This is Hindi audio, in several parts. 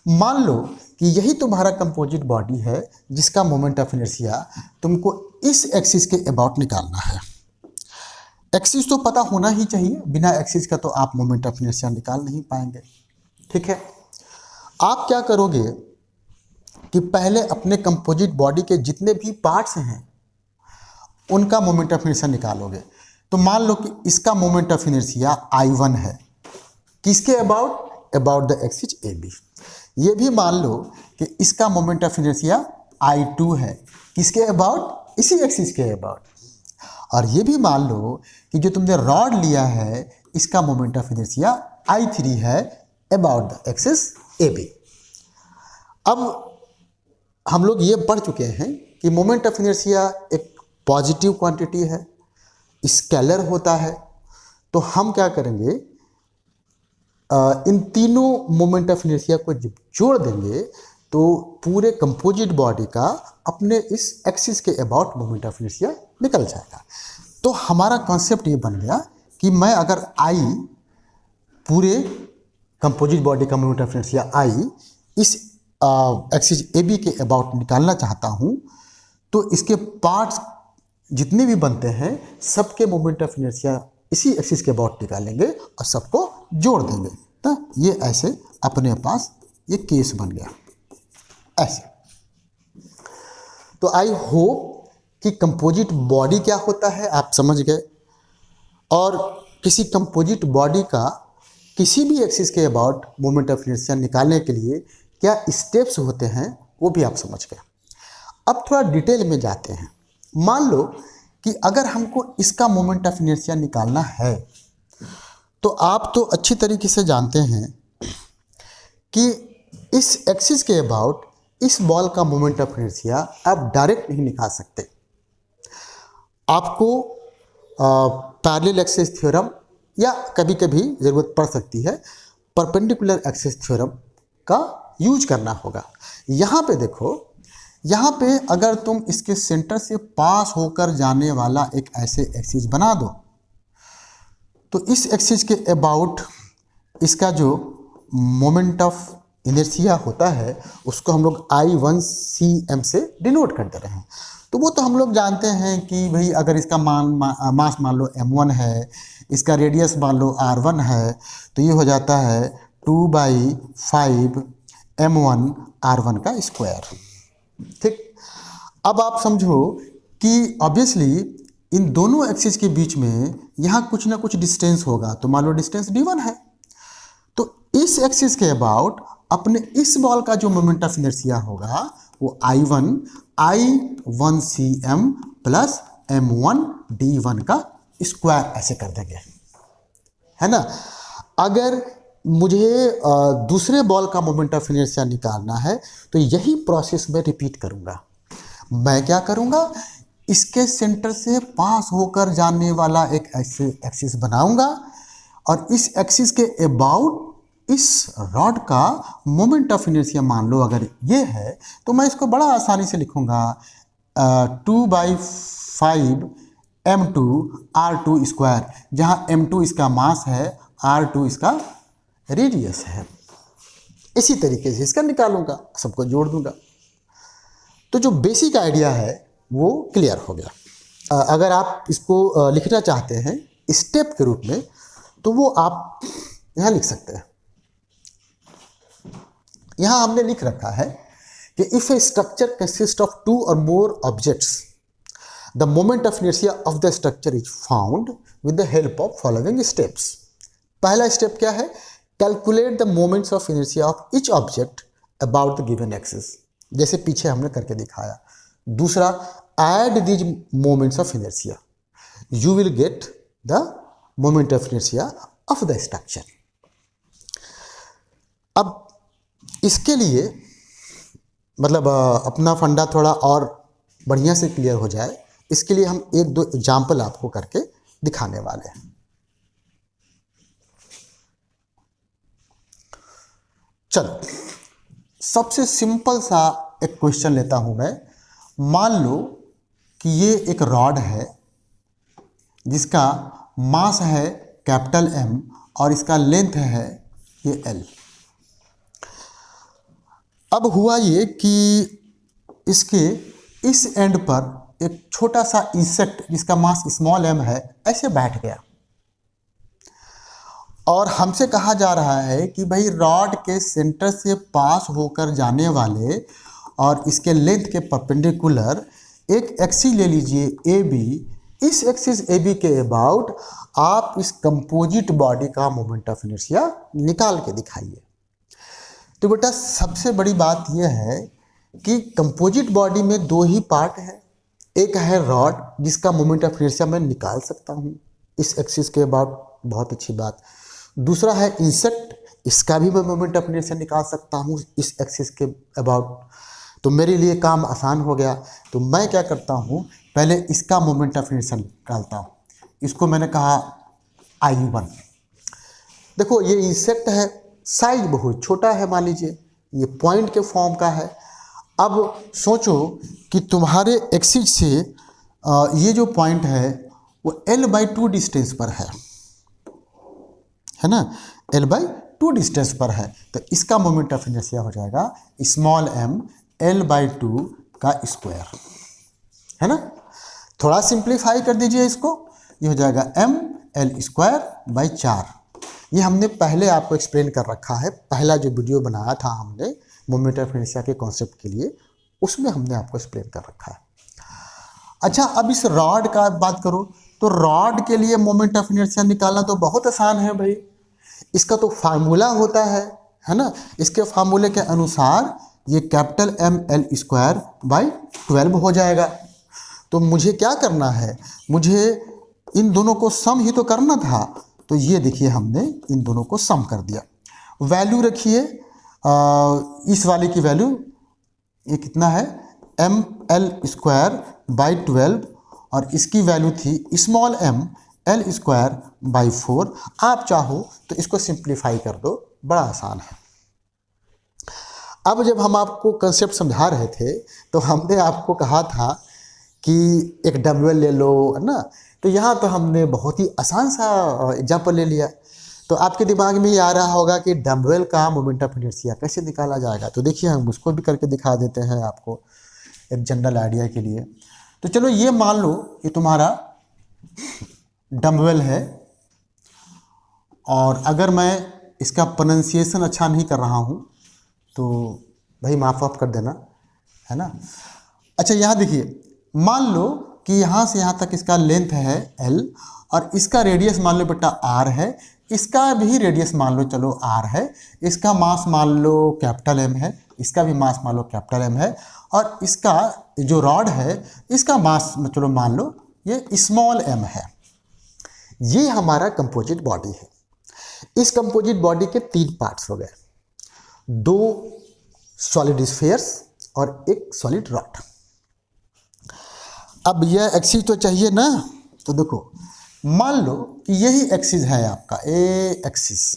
मान लो कि यही तुम्हारा कंपोजिट बॉडी है जिसका मोमेंट ऑफ इनर्शिया तुमको इस एक्सिस के अबाउट निकालना है। एक्सिस तो पता होना ही चाहिए, बिना एक्सिस का तो आप मोमेंट ऑफ इनर्शिया निकाल नहीं पाएंगे। ठीक है, आप क्या करोगे कि पहले अपने कंपोजिट बॉडी के जितने भी पार्ट्स हैं उनका मोमेंट ऑफ इनर्शिया निकालोगे। तो मान लो कि इसका मोमेंट ऑफ इनर्शिया I1 है, किसके about? About the axis AB। ये भी मान लो कि इसका मोमेंट ऑफ इनर्शिया I2 है, किसके अबाउट? इसी एक्सिस के अबाउट। और ये भी मान लो कि जो तुमने रॉड लिया है इसका मोमेंट ऑफ इनर्शिया I3 है, अबाउट द एक्सिस AB। अब हम लोग ये पढ़ चुके हैं कि मोमेंट ऑफ इनर्शिया एक पॉजिटिव क्वांटिटी है, स्केलर होता है। तो हम क्या करेंगे, इन तीनों मोमेंट ऑफ इनर्शिया को जब जोड़ देंगे तो पूरे कंपोजिट बॉडी का अपने इस एक्सिस के अबाउट मोमेंट ऑफ इनर्शिया निकल जाएगा। तो हमारा कॉन्सेप्ट ये बन गया कि मैं अगर I पूरे कंपोजिट बॉडी का मोमेंट ऑफ इनर्शिया I इस एक्सिस AB के अबाउट निकालना चाहता हूँ, तो इसके पार्ट्स जितने भी बनते हैं सबके मोमेंट ऑफ इनर्शिया इसी एक्सिस के अबाउट निकालेंगे और सबको जोड़ देंगे। तो ये ऐसे अपने पास ये केस बन गया ऐसे। तो आई होप कि कंपोजिट बॉडी क्या होता है आप समझ गए, और किसी कंपोजिट बॉडी का किसी भी एक्सिस के अबाउट मोमेंट ऑफ इनर्शिया निकालने के लिए क्या स्टेप्स होते हैं वो भी आप समझ गए। अब थोड़ा डिटेल में जाते हैं। मान लो कि अगर हमको इसका मोमेंट ऑफ इनर्शिया निकालना है तो आप तो अच्छी तरीके से जानते हैं कि इस एक्सिस के अबाउट इस बॉल का मोमेंट ऑफ इनर्शिया आप डायरेक्ट नहीं निकाल सकते। आपको पैरेलल एक्सिस थ्योरम या कभी कभी ज़रूरत पड़ सकती है परपेंडिकुलर एक्सिस थ्योरम का यूज करना होगा। यहाँ पे देखो, यहाँ पे अगर तुम इसके सेंटर से पास होकर जाने वाला एक ऐसे एक्सिस बना दो तो इस एक्सिस के अबाउट इसका जो मोमेंट ऑफ इनर्शिया होता है उसको हम लोग I1CM से डिनोट कर दे रहे हैं। तो वो तो हम लोग जानते हैं कि भाई अगर इसका मास मान लो M1 है, इसका रेडियस मान लो R1 है, तो ये हो जाता है 2/5 M1 R1 का स्क्वायर। ठीक, अब आप समझो कि ऑब्वियसली इन दोनों एक्सिस के बीच में यहाँ कुछ ना कुछ डिस्टेंस होगा। तो मान लो डिस्टेंस D1 है, तो इस एक्सिस के अबाउट अपने इस बॉल का जो मोमेंट ऑफ इनर्शिया होगा वो I1CM प्लस M1 D1 का स्क्वायर ऐसे कर देंगे, है ना। अगर मुझे दूसरे बॉल का मोमेंट ऑफ इनर्शिया निकालना है तो यही प्रोसेस मैं रिपीट करूंगा। मैं क्या करूंगा, इसके सेंटर से पास होकर जाने वाला एक ऐसे एक्सिस बनाऊंगा और इस एक्सिस के अबाउट इस रॉड का मोमेंट ऑफ इनर्शिया मान लो अगर ये है तो मैं इसको बड़ा आसानी से लिखूंगा 2/5 M2 R2 स्क्वायर, जहाँ M2 इसका मास है, R2 इसका रेडियस है। इसी तरीके से इसका निकालूंगा, सबको जोड़ दूंगा। तो जो बेसिक आइडिया है वो क्लियर हो गया। अगर आप इसको लिखना चाहते हैं स्टेप के रूप में तो वो आप यहाँ लिख सकते हैं। यहाँ हमने लिख रखा है कि if A structure consist of 2 और more objects the moment of inertia of the structure is found with the help of following steps. पहला स्टेप क्या है, calculate the moments of inertia of each object about the given axis, जैसे पीछे हमने करके दिखाया। दूसरा, add these moments of inertia, you will get the moment of inertia of the structure. अब इसके लिए मतलब अपना फंडा थोड़ा और बढ़िया से क्लियर हो जाए, इसके लिए हम 1-2 एग्जाम्पल आपको करके दिखाने वाले हैं। चलो, सबसे सिंपल सा एक क्वेश्चन लेता हूं मैं। मान लो कि ये एक रॉड है जिसका मास है कैपिटल M और इसका लेंथ है ये L। अब हुआ ये कि इसके इस एंड पर एक छोटा सा इंसेक्ट जिसका मास स्मॉल m है ऐसे बैठ गया, और हमसे कहा जा रहा है कि भाई रॉड के सेंटर से पास होकर जाने वाले और इसके लेंथ के परपेंडिकुलर एक एक्सिस ले लीजिए ए बी। इस एक्सिस ए बी के अबाउट आप इस कंपोजिट बॉडी का मोमेंट ऑफ इनर्शिया निकाल के दिखाइए। तो बेटा सबसे बड़ी बात यह है कि कंपोजिट बॉडी में दो ही पार्ट है, एक है रॉड जिसका मोमेंट ऑफ इनर्शिया मैं निकाल सकता हूँ इस एक्सिस के अबाउट, बहुत अच्छी बात। दूसरा है इंसेक्ट, इसका भी मैं मोमेंट ऑफ इनर्शिया निकाल सकता हूँ इस एक्सिस के अबाउट। तो मेरे लिए काम आसान हो गया। तो मैं क्या करता हूँ, पहले इसका मोमेंट ऑफ इनर्शिया निकालता हूँ। इसको मैंने कहा I1। देखो ये इंसेक्ट है, साइज बहुत छोटा है, मान लीजिए ये पॉइंट के फॉर्म का है। अब सोचो कि तुम्हारे एक्सिस से ये जो पॉइंट है वो L/2 डिस्टेंस पर है ना, L/2 डिस्टेंस पर है। तो इसका मोमेंट ऑफ इनर्शिया हो जाएगा स्मॉल m L/2 का स्क्वायर, है ना। थोड़ा सिंप्लीफाई कर दीजिए इसको, ये हो जाएगा mL²/4। ये हमने पहले आपको एक्सप्लेन कर रखा है, पहला जो वीडियो बनाया था हमने मोमेंट ऑफ इनर्शिया के कॉन्सेप्ट के लिए, उसमें हमने आपको एक्सप्लेन कर रखा है। अच्छा, अब इस रॉड का बात करो तो रॉड के लिए मोमेंट ऑफ इनर्शिया निकालना तो बहुत आसान है भाई। इसका तो फार्मूला होता है ना। इसके फार्मूले के अनुसार ये कैपिटल mL²/12 हो जाएगा। तो मुझे क्या करना है, मुझे इन दोनों को सम ही तो करना था। तो ये देखिए हमने इन दोनों को सम कर दिया। वैल्यू रखिए, इस वाले की वैल्यू ये कितना है mL²/12 और इसकी वैल्यू थी स्मॉल m L²/4। आप चाहो तो इसको सिंप्लीफाई कर दो, बड़ा आसान है। अब जब हम आपको कंसेप्ट समझा रहे थे तो हमने आपको कहा था कि एक डम्बल ले लो, है ना। तो यहाँ तो हमने बहुत ही आसान सा एग्जाम्पल ले लिया। तो आपके दिमाग में ये आ रहा होगा कि डम्बल का मोमेंट ऑफ इनर्शिया कैसे निकाला जाएगा। तो देखिए हम उसको भी करके दिखा देते हैं आपको एक जनरल आइडिया के लिए। तो चलो ये मान लो कि तुम्हारा डम्बल है, और अगर मैं इसका प्रोनाउंसिएशन अच्छा नहीं कर रहा हूँ तो भाई माफ कर देना, है ना। अच्छा यहाँ देखिए, मान लो कि यहाँ से यहाँ तक इसका लेंथ है L और इसका रेडियस मान लो बेटा R है, इसका भी रेडियस मान लो चलो R है, इसका मास मान लो कैपिटल M है, इसका भी मास मान लो कैपिटल M है, और इसका जो रॉड है इसका मास चलो मान लो ये स्मॉल m है। ये हमारा कंपोजिट बॉडी है। इस कंपोजिट बॉडी के तीन पार्ट्स हो गए, दो सॉलिड स्फीयर्स और एक सॉलिड रॉड। अब यह एक्सिस तो चाहिए ना। तो देखो मान लो कि यही एक्सिस है आपका ए एक्सिस।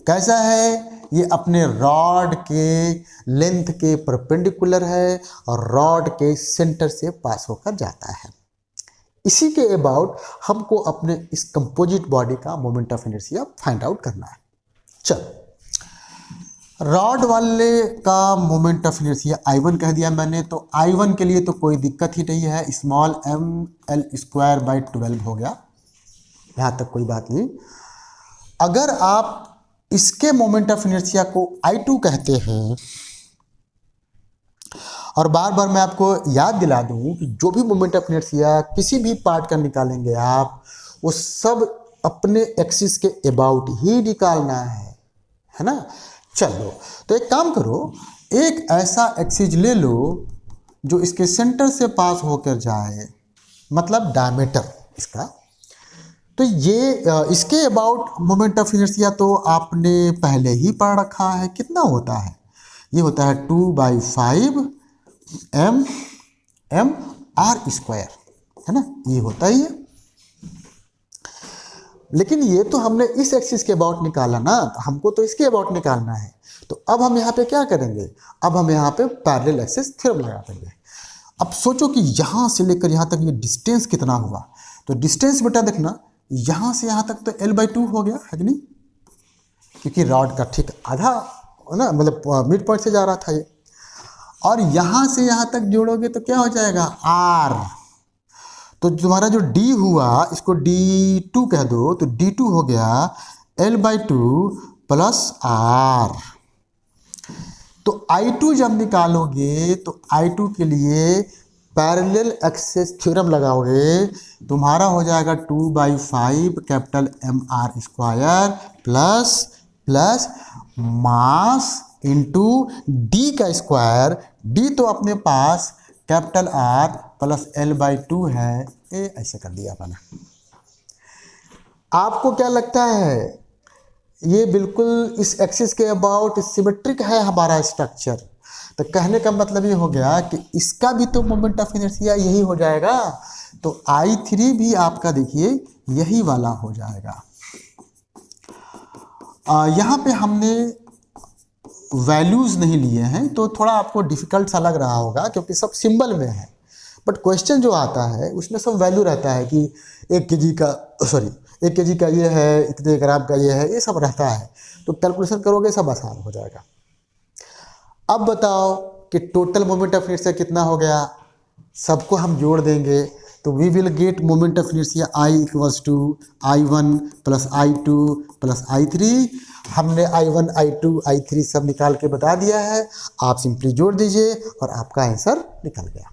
कैसा है, ये अपने रॉड के लेंथ के परपेंडिकुलर है और रॉड के सेंटर से पास होकर जाता है। इसी के अबाउट हमको अपने इस कंपोजिट बॉडी का moment of inertia find out करना है। चलो, रॉड वाले का मोमेंट ऑफ इनर्शिया I1 कह दिया मैंने, तो I1 के लिए तो कोई दिक्कत ही नहीं है, स्मॉल m L²/12 हो गया, यहाँ तक कोई बात नहीं। अगर आप इसके मोमेंट ऑफ इनर्शिया को I2 कहते हैं, और बार बार मैं आपको याद दिला दूं कि जो भी मोमेंट ऑफ इनर्शिया किसी भी पार्ट का निकालेंगे आप, वो सब अपने एक्सिस के अबाउट ही निकालना है ना। चलो तो एक काम करो, एक ऐसा एक्सिस ले लो जो इसके सेंटर से पास होकर जाए, मतलब डायमीटर इसका। तो ये इसके अबाउट मोमेंट ऑफ इनर्शिया तो आपने पहले ही पढ़ रखा है। कितना होता है, ये होता है 2/5 m/r², है ना, ये होता ही है। लेकिन ये तो हमने इस एक्सिस के अबाउट निकाला ना, तो हमको तो इसके अबाउट निकालना है। तो अब हम यहाँ पे क्या करेंगे, अब हम यहाँ पे पैरेलल एक्सिस थ्योरम लगा देंगे। अब सोचो कि यहाँ से लेकर यहाँ तक ये डिस्टेंस कितना हुआ। तो डिस्टेंस बेटा देखना, यहाँ से यहाँ तक तो L/2 हो गया है कि नहीं, क्योंकि रॉड का ठीक आधा है ना, मतलब मिड पॉइंट से जा रहा था ये, और यहाँ से यहाँ तक जोड़ोगे तो क्या हो जाएगा आर। तो तुम्हारा जो डी हुआ इसको D2 कह दो, तो D2 हो गया L/2 प्लस आर। तो I2 जब निकालोगे तो I2 के लिए पैरेलल एक्सेस थ्योरम लगाओगे, तुम्हारा हो जाएगा 2/5 capital MR² plus mass into D का स्क्वायर। डी तो अपने पास कैपिटल R प्लस L/2 है, ये ऐसे कर दिया मैंने। आपको क्या लगता है ये बिल्कुल इस एक्सिस के अबाउट सिमेट्रिक है हमारा स्ट्रक्चर? तो कहने का मतलब ये हो गया कि इसका भी तो मोमेंट ऑफ इनर्शिया यही हो जाएगा, तो I3 भी आपका देखिए यही वाला हो जाएगा। यहाँ पे हमने वैल्यूज़ नहीं लिए हैं तो थोड़ा आपको डिफ़िकल्ट सा लग रहा होगा क्योंकि सब सिंबल में है, बट क्वेश्चन जो आता है उसमें सब वैल्यू रहता है कि 1 kg का ये है, इतने ग्राम का ये है, ये सब रहता है, तो कैलकुलेशन करोगे सब आसान हो जाएगा। अब बताओ कि टोटल मोमेंट ऑफ इनर्शिया कितना हो गया, सबको हम जोड़ देंगे तो we will get moment of inertia I = I1 + I2 + I3। हमने I1 I2 I3 सब निकाल के बता दिया है, आप सिंपली जोड़ दीजिए और आपका आंसर निकल गया।